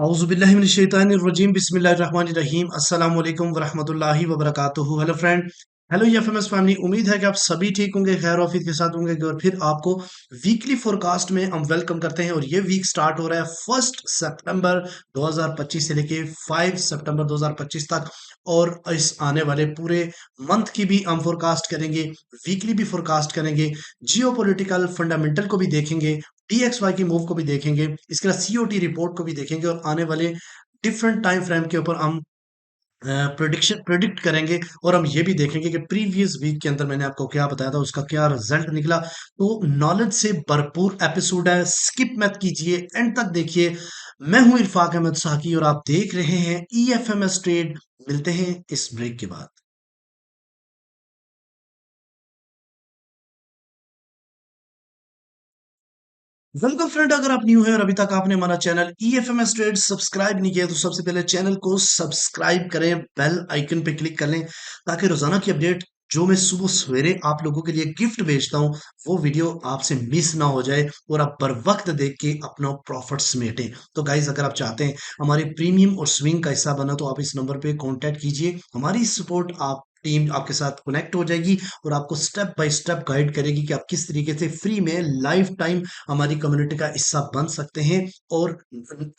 औज़ुबिल्लाहिमिनश्शैतानिर्रजीम बिस्मिल्लाहिर्रहमानिर्रहीम अस्सलाम वालेकुम वरहमतुल्लाहि वबरकातुहू। Hello friend, hello FMS family. उम्मीद है कि आप सभी ठीक होंगे, खैर ऑफिस के साथ होंगे। और फिर आपको वीकली फोरकास्ट में हम वेलकम करते हैं। और ये वीक स्टार्ट हो रहा है 1 सितंबर 2025 से लेके 5 सितंबर 2025 तक। और इस आने वाले पूरे मंथ की भी हम फोरकास्ट करेंगे, वीकली भी फोरकास्ट करेंगे, जियो पोलिटिकल फंडामेंटल को भी देखेंगे, DXY की मूव को भी देखेंगे, इसके बाद COT रिपोर्ट को भी देखेंगे। और आने वाले डिफरेंट टाइम फ्रेम के ऊपर हम प्रिडिक्ट करेंगे। और हम ये भी देखेंगे कि प्रीवियस वीक के अंदर मैंने आपको क्या बताया था, उसका क्या रिजल्ट निकला। तो नॉलेज से भरपूर एपिसोड है, स्किप मत कीजिए, एंड तक देखिए। मैं हूं इरफाक अहमद साकी और आप देख रहे हैं EFMS ट्रेड। मिलते हैं इस ब्रेक के बाद। वेलकम फ्रेंड, अगर आप न्यू है और अभी तक आपने हमारा चैनल EFMS ट्रेड सब्सक्राइब नहीं किया तो सबसे पहले चैनल को सब्सक्राइब करें, बेल आइकन पे क्लिक कर लें, ताकि रोजाना की अपडेट जो मैं सुबह सवेरे आप लोगों के लिए गिफ्ट भेजता हूं, वो वीडियो आपसे मिस ना हो जाए और आप बर वक्त देख के अपना प्रॉफिट समेटें। तो गाइज, अगर आप चाहते हैं हमारे प्रीमियम और स्विंग का हिस्सा बना, तो आप इस नंबर पे कांटेक्ट कीजिए। हमारी सपोर्ट आप टीम आपके साथ कनेक्ट हो जाएगी और आपको स्टेप बाय स्टेप गाइड करेगी कि आप किस तरीके से फ्री में लाइफ टाइम हमारी कम्युनिटी का हिस्सा बन सकते हैं और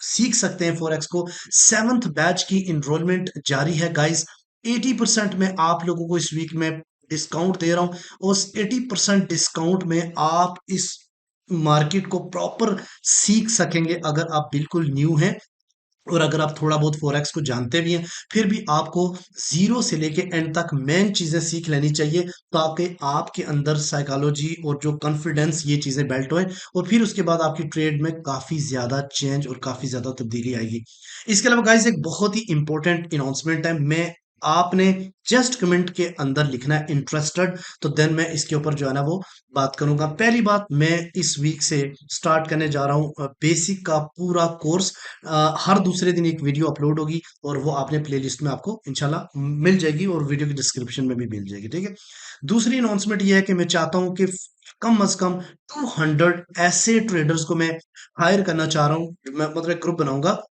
सीख सकते हैं फॉरेक्स को। 7th बैच की इनरोलमेंट जारी है गाइस। 80% में आप लोगों को इस वीक में डिस्काउंट दे रहा हूं, और 80% डिस्काउंट में आप इस मार्केट को प्रॉपर सीख सकेंगे अगर आप बिल्कुल न्यू हैं। और अगर आप थोड़ा बहुत फॉरेक्स को जानते भी हैं, फिर भी आपको जीरो से लेके एंड तक मेन चीजें सीख लेनी चाहिए, ताकि आपके अंदर साइकोलॉजी और जो कॉन्फिडेंस, ये चीजें बेल्ट होए। और फिर उसके बाद आपकी ट्रेड में काफी ज्यादा चेंज और काफी ज्यादा तब्दीली आएगी। इसके अलावा गाइस, एक बहुत ही इंपॉर्टेंट अनाउंसमेंट है। मैं आपने जस्ट कमेंट के अंदर लिखना है इंटरेस्टेड, तो देन मैं इसके ऊपर जो है ना वो बात करूंगा। पहली बात, मैं इस वीक से स्टार्ट करने जा रहा हूं बेसिक का पूरा कोर्स। हर दूसरे दिन एक वीडियो अपलोड होगी और वो आपने प्लेलिस्ट में आपको इंशाल्लाह मिल जाएगी, और वीडियो की डिस्क्रिप्शन में भी मिल जाएगी, ठीक है। दूसरी अनाउंसमेंट ये है कि मैं चाहता हूं कि कम से कम 200 ऐसे ट्रेडर्स को मैं हायर करना चाह रहा हूं। मैं मतलब ग्रुप बनाऊंगा,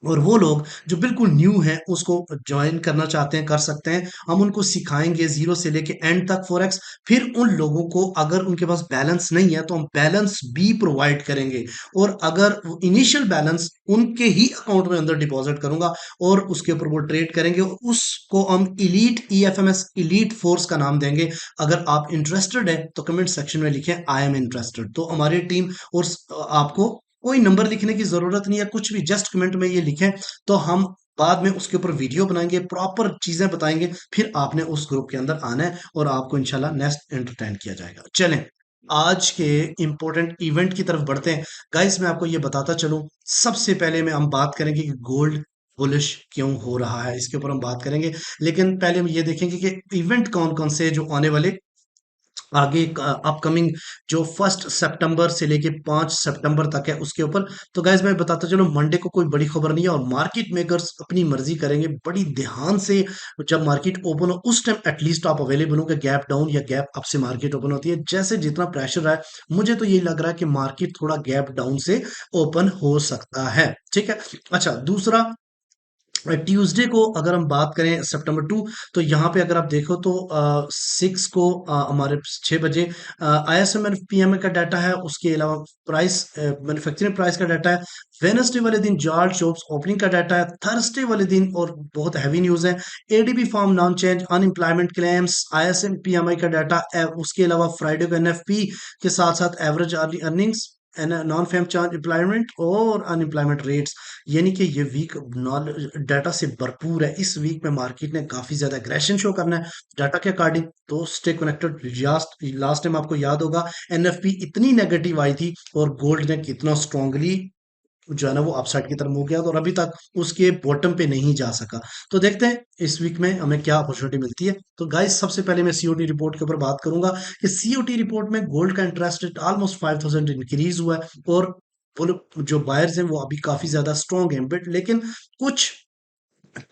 और वो लोग जो बिल्कुल न्यू हैं उसको ज्वाइन करना चाहते हैं, कर सकते हैं। हम उनको सिखाएंगे जीरो से लेके एंड तक फॉरेक्स। फिर उन लोगों को अगर उनके पास बैलेंस नहीं है, तो हम बैलेंस भी प्रोवाइड करेंगे। और अगर इनिशियल बैलेंस उनके ही अकाउंट में अंदर डिपॉजिट करूंगा, और उसके ऊपर वो ट्रेड करेंगे, और उसको हम इलीट EFMS इलीट फोर्स का नाम देंगे। अगर आप इंटरेस्टेड है तो कमेंट सेक्शन में लिखें आई एम इंटरेस्टेड, तो हमारी टीम और आपको कोई नंबर लिखने की जरूरत नहीं है, कुछ भी जस्ट कमेंट में ये लिखें, तो हम बाद में उसके ऊपर वीडियो बनाएंगे, प्रॉपर चीजें बताएंगे। फिर आपने उस ग्रुप के अंदर आना है और आपको इंशाल्लाह नेक्स्ट एंटरटेन किया जाएगा। चलें, आज के इंपॉर्टेंट इवेंट की तरफ बढ़ते हैं। गाइस, मैं आपको ये बताता चलूं, सबसे पहले में हम बात करेंगे कि गोल्ड बुलिश क्यों हो रहा है, इसके ऊपर हम बात करेंगे। लेकिन पहले हम ये देखेंगे कि इवेंट कौन कौन से जो आने वाले आगे अपकमिंग, जो 1 सितंबर से लेके 5 सितंबर तक है, उसके ऊपर। तो गाइज, मैं बताता चलो, मंडे को कोई बड़ी खबर नहीं है, और मार्केट मेकर्स अपनी मर्जी करेंगे बड़ी ध्यान से। जब मार्केट ओपन हो उस टाइम एटलीस्ट आप अवेलेबल हो कि गैप डाउन या गैप अप से मार्केट ओपन होती है। जैसे जितना प्रेशर है, मुझे तो ये लग रहा है कि मार्केट थोड़ा गैप डाउन से ओपन हो सकता है, ठीक है। अच्छा, दूसरा, ट्यूसडे को अगर हम बात करें September 2, तो यहाँ पे अगर आप देखो तो 6 को हमारे 6 बजे ISM PMI का डाटा है। उसके अलावा प्राइस, मैन्युफैक्चरिंग प्राइस का डाटा है। वेनसडे वाले दिन जॉर्ज जॉब्स ओपनिंग का डाटा है। थर्सडे वाले दिन, और बहुत हैवी न्यूज है, ADP form non change unemployment claims, ISM PMI का डाटा। उसके अलावा फ्राइडे को NFP के साथ साथ average earnings, non fame charge employment और अनएम्प्लॉयमेंट रेट्स। यानी कि ये वीक डाटा से भरपूर है। इस वीक में मार्केट ने काफी ज्यादा एग्रेशन शो करना है डाटा के अकॉर्डिंग, तो स्टे कनेक्टेड। लास्ट टाइम आपको याद होगा NFP इतनी नेगेटिव आई थी, और गोल्ड ने कितना स्ट्रांगली जो है ना वो अपसाइड की तरफ मूव किया, और अभी तक उसके बॉटम पे नहीं जा सका। तो देखते हैं इस वीक में हमें क्या अपॉर्चुनिटी मिलती है। तो गाइस, सबसे पहले मैं COT रिपोर्ट के ऊपर बात करूंगा कि COT रिपोर्ट में गोल्ड का इंटरेस्ट रेट ऑलमोस्ट 5000 इंक्रीज हुआ है, और वो जो बायर्स हैं वो अभी काफी ज्यादा स्ट्रॉन्ग हैं, बट लेकिन कुछ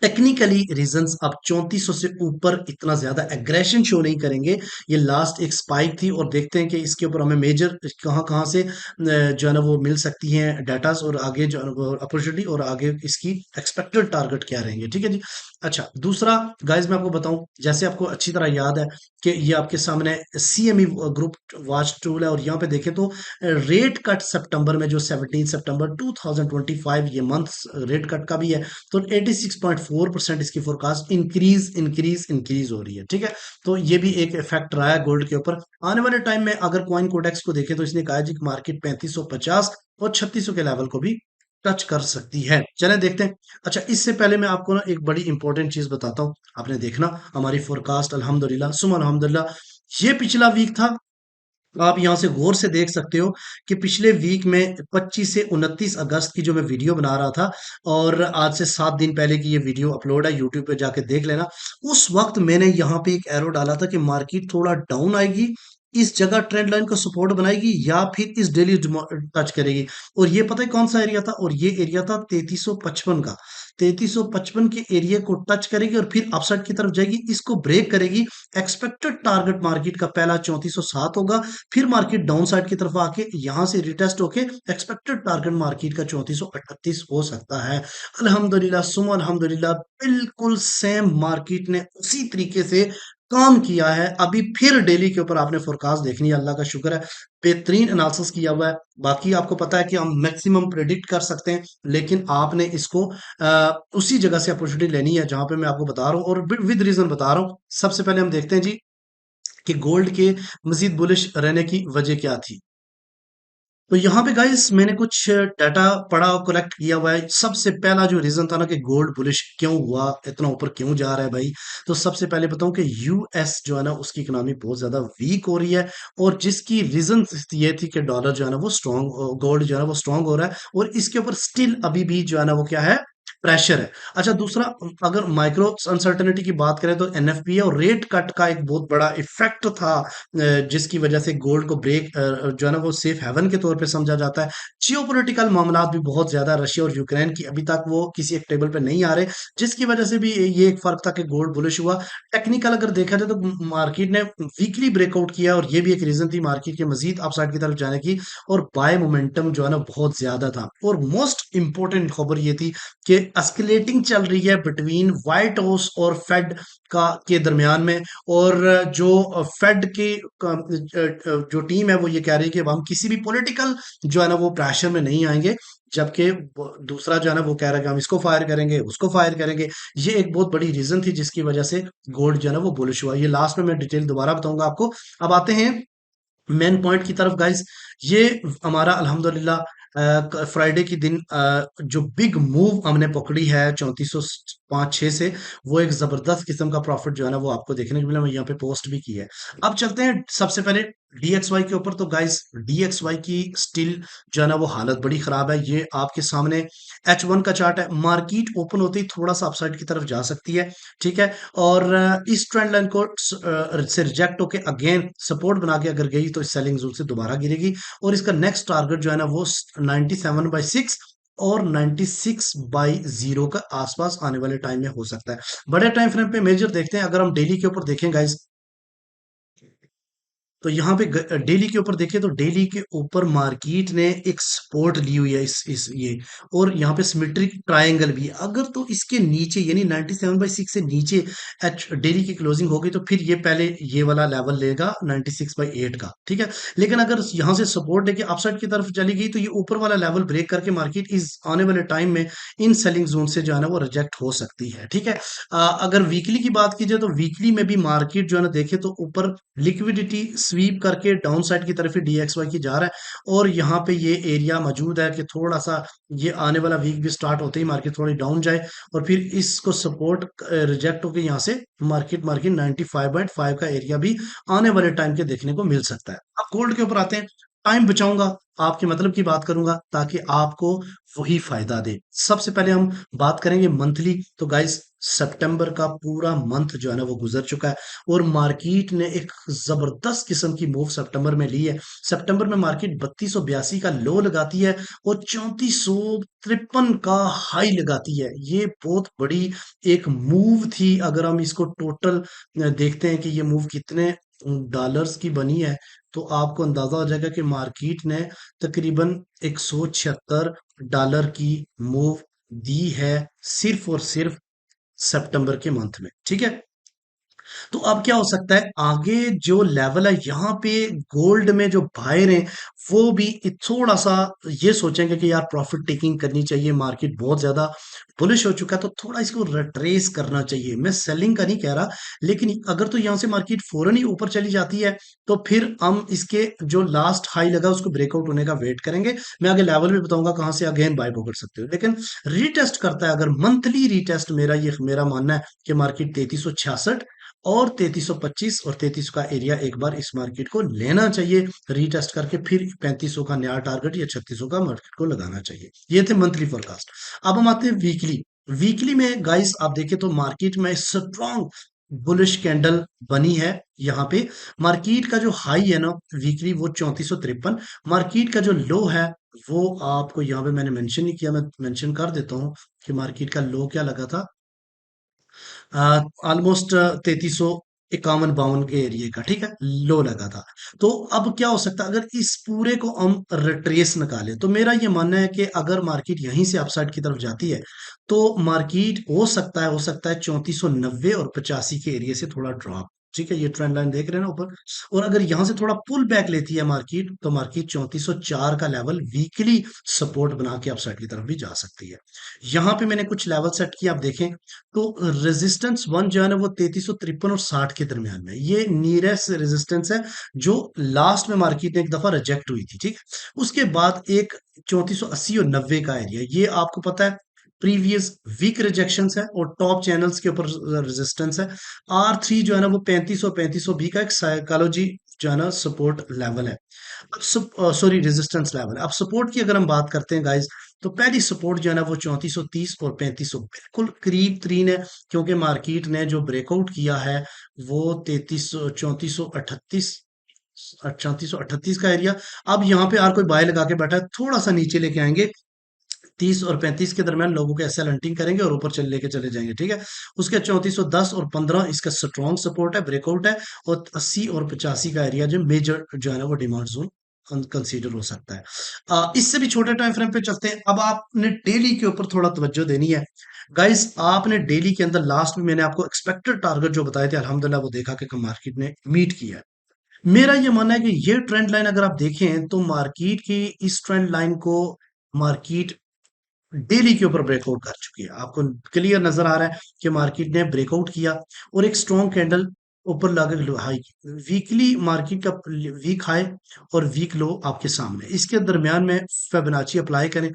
टेक्निकली रीजंस अब 3400 से ऊपर इतना ज्यादा एग्रेशन शो नहीं करेंगे। ये लास्ट एक स्पाइक थी और देखते हैं कि इसके ऊपर हमें मेजर कहाँ कहाँ से जो है ना वो मिल सकती हैं डाटास, और आगे जो है ना वो अपॉर्चुनिटी, और आगे इसकी एक्सपेक्टेड टारगेट क्या रहेंगे। ठीक है जी। अच्छा, दूसरा गाइज मैं आपको बताऊं, जैसे आपको अच्छी तरह याद है कि ये आपके सामने CME ग्रुप वॉच टूल है, और यहाँ पे देखें तो रेट कट सितंबर में जो 17 सितंबर 2025 ये मंथ रेट कट का भी है, तो 86.4% इसकी फोरकास्ट इंक्रीज हो रही है। ठीक है, तो ये भी एक इफेक्ट रहा है गोल्ड के ऊपर। आने वाले टाइम में अगर कॉइन कोडेक्स को देखें तो इसने कहा है जी कि मार्केट 3550 और 3600 के लेवल को भी टच कर सकती है। चलें देखते हैं। अच्छा, इससे पहले मैं आपको ना एक बड़ी इंपॉर्टेंट चीज बताता हूँ। आपने देखना हमारी फोरकास्ट, अल्हम्दुलिल्लाह सुम अल्हम्दुलिल्लाह, ये पिछला वीक था। आप यहाँ से गौर से देख सकते हो कि पिछले वीक में 25 से 29 अगस्त की जो मैं वीडियो बना रहा था, और आज से 7 दिन पहले की ये वीडियो अपलोड है, यूट्यूब पे जाके देख लेना। उस वक्त मैंने यहाँ पे एक एरो डाला था कि मार्केट थोड़ा डाउन आएगी, इस जगह ट्रेंड लाइन को सपोर्ट बनाएगी, या फिर इस डेली टच करेगी। और ये पता है कौन सा एरिया था? और ये एरिया था 3355 का। 3355 के एरिया को टच करेगी और फिर अपसाइड की तरफ जाएगी, इसको ब्रेक करेगी। एक्सपेक्टेड टारगेट मार्केट का पहला 3407 होगा, फिर मार्केट डाउन साइड की तरफ आके यहां से रिटेस्ट होके एक्सपेक्टेड टारगेट मार्केट का 3438 हो सकता है। अल्हम्दुलिल्लाह सुम अल्हम्दुलिल्लाह, बिल्कुल सेम मार्केट ने उसी तरीके से काम किया है। अभी फिर डेली के ऊपर आपने फोरकास्ट देखनी है, अल्लाह का शुक्र है बेहतरीन एनालिसिस किया हुआ है। बाकी आपको पता है कि हम मैक्सिमम प्रिडिक्ट कर सकते हैं, लेकिन आपने इसको उसी जगह से अपॉर्चुनिटी लेनी है जहां पे मैं आपको बता रहा हूँ, और विद रीजन बता रहा हूँ। सबसे पहले हम देखते हैं जी कि गोल्ड के मजीद बुलिश रहने की वजह क्या थी। तो यहाँ पे गाइस मैंने कुछ डाटा पढ़ा और कलेक्ट किया हुआ है। सबसे पहला जो रीजन था ना कि गोल्ड बुलिश क्यों हुआ, इतना ऊपर क्यों जा रहा है भाई, तो सबसे पहले बताऊं कि यूएस जो है ना उसकी इकोनॉमी बहुत ज्यादा वीक हो रही है, और जिसकी रीजन ये थी कि डॉलर जो है ना वो स्ट्रॉन्ग, गोल्ड जो है ना वो स्ट्रॉन्ग हो रहा है, और इसके ऊपर स्टिल अभी भी जो है ना वो क्या है, प्रेशर है। अच्छा, दूसरा, अगर माइक्रो अनसर्टेनिटी की बात करें तो एनएफपीए और रेट कट का एक बहुत बड़ा इफेक्ट था, जिसकी वजह से गोल्ड को ब्रेक जो है ना वो सेफ हेवन के तौर पे समझा जाता है। जियोपॉलिटिकल मामला भी बहुत ज्यादा, रशिया और यूक्रेन की, अभी तक वो किसी एक टेबल पे नहीं आ रहे, जिसकी वजह से भी ये एक फर्क था कि गोल्ड बुलिश हुआ। टेक्निकल अगर देखा जाए तो मार्केट ने वीकली ब्रेकआउट किया, और ये भी एक रीजन थी मार्केट के मजीद अपसाइड की तरफ जाने की, और बाय मोमेंटम जो है ना बहुत ज्यादा था। और मोस्ट इंपॉर्टेंट खबर ये थी कि एस्केलेटिंग चल रही है बिटवीन व्हाइट हाउस और फेड का के दरमियान में, और जो फेड की जो टीम है वो ये कह रही है कि अब हम किसी भी पॉलिटिकल जो है ना वो प्रेशर में नहीं आएंगे, जबकि दूसरा जो है ना वो कह रहा है कि हम इसको फायर करेंगे, उसको फायर करेंगे। ये एक बहुत बड़ी रीजन थी जिसकी वजह से गोल्ड जो है ना वो बुलिश हुआ। ये लास्ट में मैं डिटेल दोबारा बताऊंगा आपको। अब आते हैं मेन पॉइंट की तरफ गाइस। ये हमारा अल्हम्दुलिल्लाह फ्राइडे की दिन जो बिग मूव हमने पकड़ी है 3405-6 से, वो एक जबरदस्त किस्म का प्रॉफिट जो है ना वो आपको देखने को मिला। मैं यहाँ पे पोस्ट भी की है। अब चलते हैं सबसे पहले DXY के ऊपर। तो गाइस DXY की स्टिल जो है ना वो हालत बड़ी खराब है। ये आपके सामने H1 का चार्ट है। मार्केट ओपन होते ही थोड़ा सा अपसाइड की तरफ जा सकती है, ठीक है, और इस ट्रेंड लाइन को से रिजेक्ट होके अगेन सपोर्ट बना के अगर गई तो इस सेलिंग जोन से दोबारा गिरेगी, और इसका नेक्स्ट टारगेट जो है ना वो 97/6 और 96/0 का आसपास आने वाले टाइम में हो सकता है। बड़े टाइम फ्रेम पे मेजर देखते हैं। अगर हम डेली के ऊपर देखें गाइस, तो यहाँ पे डेली के ऊपर देखें तो डेली के ऊपर मार्केट ने एक सपोर्ट ली हुई है, इस ये, और यहाँ पे सिमेट्रिक ट्रायंगल भी है। अगर तो इसके नीचे यानी 97/6 से नीचे एच डेली की क्लोजिंग होगी तो फिर ये पहले ये वाला लेवल लेगा 96/8 का, ठीक है। लेकिन अगर यहाँ से सपोर्ट लेके अपसाइड की तरफ चली गई तो ये ऊपर वाला लेवल ब्रेक करके मार्केट इस आने वाले टाइम में इन सेलिंग जोन से जो है ना वो रिजेक्ट हो सकती है, ठीक है। अगर वीकली की बात की जाए तो वीकली में भी मार्केट जो है ना देखे तो ऊपर लिक्विडिटी स्वीप करके डाउन साइड की तरफ ही DXY की जा रहा है, और यहाँ पे ये एरिया मौजूद है कि थोड़ा सा ये आने वाला वीक भी स्टार्ट होते ही मार्केट थोड़ी डाउन जाए, और फिर इसको सपोर्ट रिजेक्ट होकर यहाँ से मार्केट मार्केट 95.5 का एरिया भी आने वाले टाइम के देखने को मिल सकता है। अब गोल्ड के ऊपर आते हैं। टाइम बचाऊंगा, आपके मतलब की बात करूंगा ताकि आपको वही फायदा दे। सबसे पहले हम बात करेंगे मंथली। तो गाइस सितंबर का पूरा मंथ जो है ना वो गुजर चुका है और मार्केट ने एक जबरदस्त किस्म की मूव सितंबर में ली है। सितंबर में मार्केट 3282 का लो लगाती है और 3453 का हाई लगाती है। ये बहुत बड़ी एक मूव थी। अगर हम इसको टोटल देखते हैं कि ये मूव कितने डॉलर्स की बनी है, तो आपको अंदाजा हो जाएगा कि मार्केट ने तकरीबन $176 की मूव दी है सिर्फ और सिर्फ सितंबर के मंथ में। ठीक है, तो अब क्या हो सकता है आगे जो लेवल है यहाँ पे गोल्ड में जो बायर हैं वो भी थोड़ा सा ये सोचेंगे कि यार प्रॉफिट टेकिंग करनी चाहिए, मार्केट बहुत ज्यादा बुलिश हो चुका है तो थोड़ा इसको रिट्रेस करना चाहिए। मैं सेलिंग का नहीं कह रहा, लेकिन अगर तो यहाँ से मार्केट फौरन ही ऊपर चली जाती है तो फिर हम इसके जो लास्ट हाई लगा उसको ब्रेकआउट होने का वेट करेंगे। मैं आगे लेवल भी बताऊंगा कहां से अगेन बाय पकड़ सकते हो, लेकिन रीटेस्ट करता है अगर मंथली रीटेस्ट, मेरा मानना है कि मार्केट 3366 और 3325 और 33 का एरिया एक बार इस मार्केट को लेना चाहिए रीटेस्ट करके, फिर 3500 का नया टारगेट या 3600 का मार्केट को लगाना चाहिए। ये थे मंथली फोरकास्ट। अब हम आते हैं वीकली। वीकली में गाइस आप देखें तो मार्केट में स्ट्रॉन्ग बुलिश कैंडल बनी है। यहाँ पे मार्केट का जो हाई है ना वीकली वो 3453, मार्केट का जो लो है वो आपको यहाँ पे मैंने मेंशन नहीं किया, मैं मेंशन कर देता हूँ कि मार्केट का लो क्या लगा था, ऑलमोस्ट 3351-52 के एरिया का, ठीक है, लो लगा था। तो अब क्या हो सकता है अगर इस पूरे को हम रिट्रेस निकालें, तो मेरा ये मानना है कि अगर मार्केट यहीं से अपसाइड की तरफ जाती है तो मार्केट हो सकता है 3490 और 85 के एरिया से थोड़ा ड्रॉप। ठीक है, ये ट्रेंड लाइन देख रहे हैं ना ऊपर, और अगर यहां से थोड़ा पुल बैक लेती है मार्केट तो मार्केट 3404 का लेवल वीकली सपोर्ट बना के अपसाइड की तरफ भी जा सकती है। यहां पे मैंने कुछ लेवल सेट किया, आप देखें तो रेजिस्टेंस वन जो है ना वो 3353 और 60 के दरमियान में, ये नियरेस्ट रेजिस्टेंस है जो लास्ट में मार्केट ने एक दफा रिजेक्ट हुई थी। ठीक, उसके बाद एक 3480 और 90 का एरिया, ये आपको पता है प्रीवियस वीक रिजेक्शंस है और टॉप चैनल्स के ऊपर रेजिस्टेंस है। R3 जो है ना वो 3500 का एक साइकोलॉजी जो है ना सपोर्ट लेवल है। अब सॉरी रेजिस्टेंस लेवल है। अब सपोर्ट की अगर हम बात करते हैं गाइस, तो पहली सपोर्ट जो है ना वो 3430 और 3500 बिल्कुल करीब तरीन है, क्योंकि मार्केट ने जो ब्रेकआउट किया है वो 3438 का एरिया। अब यहाँ पे यार कोई बाय लगा के बैठा है, थोड़ा सा नीचे लेके आएंगे 30 और 35 के दरमियान लोगों के ऐसे हंटिंग करेंगे और ऊपर चले लेके चले जाएंगे। ठीक है, उसके 3410 और 15 इसका स्ट्रॉन्ग सपोर्ट है, ब्रेकआउट है, और 80 और 85 का एरिया जो मेजर जो है ना वो डिमांड जोन कंसीडर हो सकता है। इससे भी छोटे टाइम फ्रेम पे चलते हैं। अब आपने डेली के ऊपर थोड़ा तवज्जो देनी है गाइस। आपने डेली के अंदर लास्ट में मैंने आपको एक्सपेक्टेड टारगेट जो बताए थे अल्हम्दुलिल्लाह वो देखा कि मार्केट ने मीट किया है। मेरा ये मानना है कि ये ट्रेंड लाइन अगर आप देखें तो मार्केट की इस ट्रेंड लाइन को मार्केट डेली के ऊपर ब्रेकआउट कर चुकी है। आपको क्लियर नजर आ रहा है कि मार्केट ने ब्रेकआउट किया और एक स्ट्रॉन्ग कैंडल ऊपर लगे हाई की। वीकली मार्केट का वीक हाई और वीक लो आपके सामने, इसके दरमियान में फिबोनाची अप्लाई करें।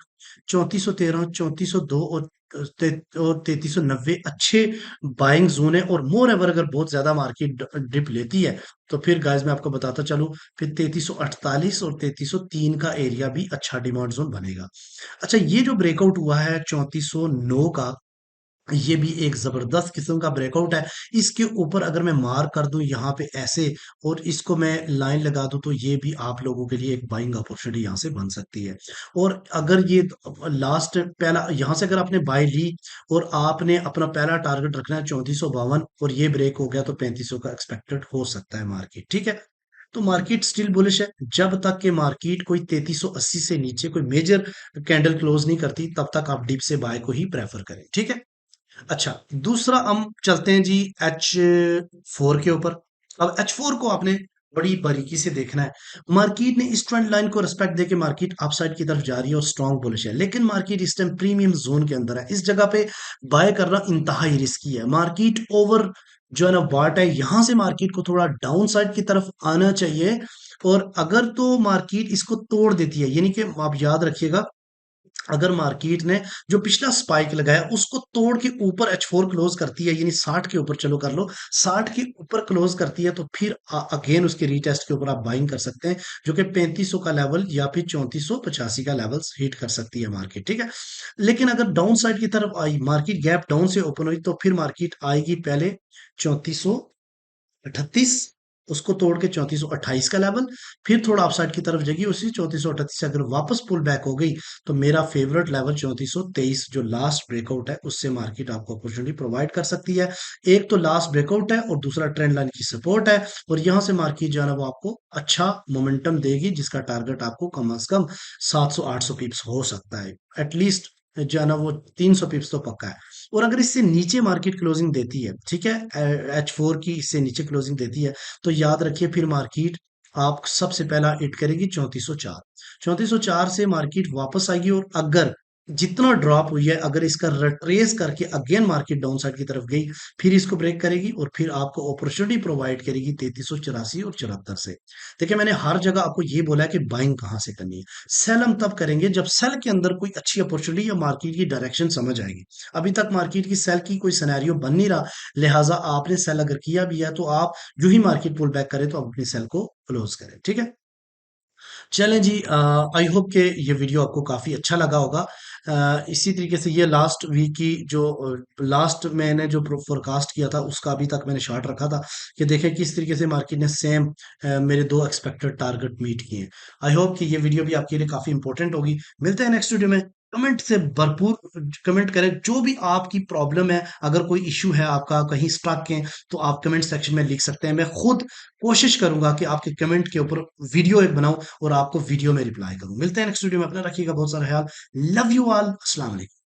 3413, 3402 और 3390 अच्छे बाइंग जोन है। और मोर एवर अगर बहुत ज्यादा मार्केट डिप लेती है तो फिर गाइस मैं आपको बताता चलूं, फिर 3348 और 3303 का एरिया भी अच्छा डिमांड जोन बनेगा। अच्छा, ये जो ब्रेकआउट हुआ है 3409 का, ये भी एक जबरदस्त किस्म का ब्रेकआउट है। इसके ऊपर अगर मैं मार कर दूं यहाँ पे ऐसे और इसको मैं लाइन लगा दूं तो ये भी आप लोगों के लिए एक बाइंग अपॉर्चुनिटी यहाँ से बन सकती है। और अगर ये लास्ट पहला यहाँ से अगर आपने बाय ली और आपने अपना पहला टारगेट रखना है 3452 और ये ब्रेक हो गया तो 3500 का एक्सपेक्टेड हो सकता है मार्केट। ठीक है, तो मार्केट स्टिल बुलिश है जब तक कि मार्केट कोई 3380 से नीचे कोई मेजर कैंडल क्लोज नहीं करती, तब तक आप डीप से बाय को ही प्रेफर करें। ठीक है, अच्छा, दूसरा हम चलते हैं जी H4 के ऊपर। अब H4 को आपने बड़ी बारीकी से देखना है। मार्केट ने इस ट्रेंड लाइन को रिस्पेक्ट देके मार्केट अपसाइड की तरफ जा रही है और स्ट्रॉन्ग बुलिश है, लेकिन मार्केट इस टाइम प्रीमियम जोन के अंदर है। इस जगह पे बाय करना इंतहाई रिस्की है। मार्केट ओवर जो है ना बॉट है, यहां से मार्केट को थोड़ा डाउन साइड की तरफ आना चाहिए। और अगर तो मार्केट इसको तोड़ देती है, यानी कि आप याद रखिएगा अगर मार्केट ने जो पिछला स्पाइक लगाया उसको तोड़ के ऊपर H4 क्लोज करती है, यानी 60 के ऊपर, चलो कर लो 60 के ऊपर क्लोज करती है, तो फिर अगेन उसके रीटेस्ट के ऊपर आप बाइंग कर सकते हैं, जो कि 3500 का लेवल या फिर 3485 का लेवल हिट कर सकती है मार्केट, ठीक है। लेकिन अगर डाउन साइड की तरफ आई, मार्केट गैप डाउन से ओपन हुई, तो फिर मार्केट आएगी पहले 3438, उसको तोड़ के 3428 का लेवल, फिर थोड़ा अपसाइड की तरफ जगी, उसी 3438 से अगर वापस पुल बैक हो गई, तो मेरा फेवरेट लेवल 3423 जो लास्ट ब्रेकआउट है, उससे मार्केट आपको अपॉर्चुनिटी प्रोवाइड कर सकती है। एक तो लास्ट ब्रेकआउट है और दूसरा ट्रेंड लाइन की सपोर्ट है, और यहां से मार्केट जो है ना वो आपको अच्छा मोमेंटम देगी, जिसका टारगेट आपको कम से कम 700-800 पिप्स हो सकता है एटलीस्ट, जो है ना वो 300 पिप्स तो पक्का है। और अगर इससे नीचे मार्केट क्लोजिंग देती है, ठीक है, H4 की इससे नीचे क्लोजिंग देती है, तो याद रखिए फिर मार्केट आप सबसे पहला हिट करेगी 3404। 3404 से मार्केट वापस आएगी, और अगर जितना ड्रॉप हुई है, अगर इसका रिट्रेस करके अगेन मार्केट डाउन साइड की तरफ गई, फिर इसको ब्रेक करेगी और फिर आपको अपॉर्चुनिटी प्रोवाइड करेगी 3384 और 74 से। देखिए मैंने हर जगह आपको ये बोला है कि बाइंग कहां से करनी है। सेल हम तब करेंगे जब सेल के अंदर कोई अच्छी अपॉर्चुनिटी या मार्केट की डायरेक्शन समझ आएगी। अभी तक मार्केट की सेल की कोई सिनेरियो बन नहीं रहा, लिहाजा आपने सेल अगर किया भी है, तो आप जो ही मार्केट पुल बैक करे, तो आप अपनी सेल को क्लोज करें, ठीक है। चलें जी, आई होप कि ये वीडियो आपको काफ़ी अच्छा लगा होगा। इसी तरीके से ये लास्ट वीक की जो लास्ट मैंने जो फोरकास्ट किया था, उसका अभी तक मैंने शार्ट रखा था, कि देखें किस तरीके से मार्केट ने सेम मेरे दो एक्सपेक्टेड टारगेट मीट किए हैं। आई होप कि ये वीडियो भी आपके लिए काफ़ी इंपॉर्टेंट होगी। मिलते हैं नेक्स्ट वीडियो में। कमेंट से भरपूर कमेंट करें, जो भी आपकी प्रॉब्लम है, अगर कोई इश्यू है आपका, कहीं स्टक है, तो आप कमेंट सेक्शन में लिख सकते हैं। मैं खुद कोशिश करूंगा कि आपके कमेंट के ऊपर वीडियो एक बनाऊं और आपको वीडियो में रिप्लाई करूं। मिलते हैं नेक्स्ट वीडियो में, अपना रखिएगा बहुत सारा ख्याल। लव यू ऑल, अस्सलाम वालेकुम।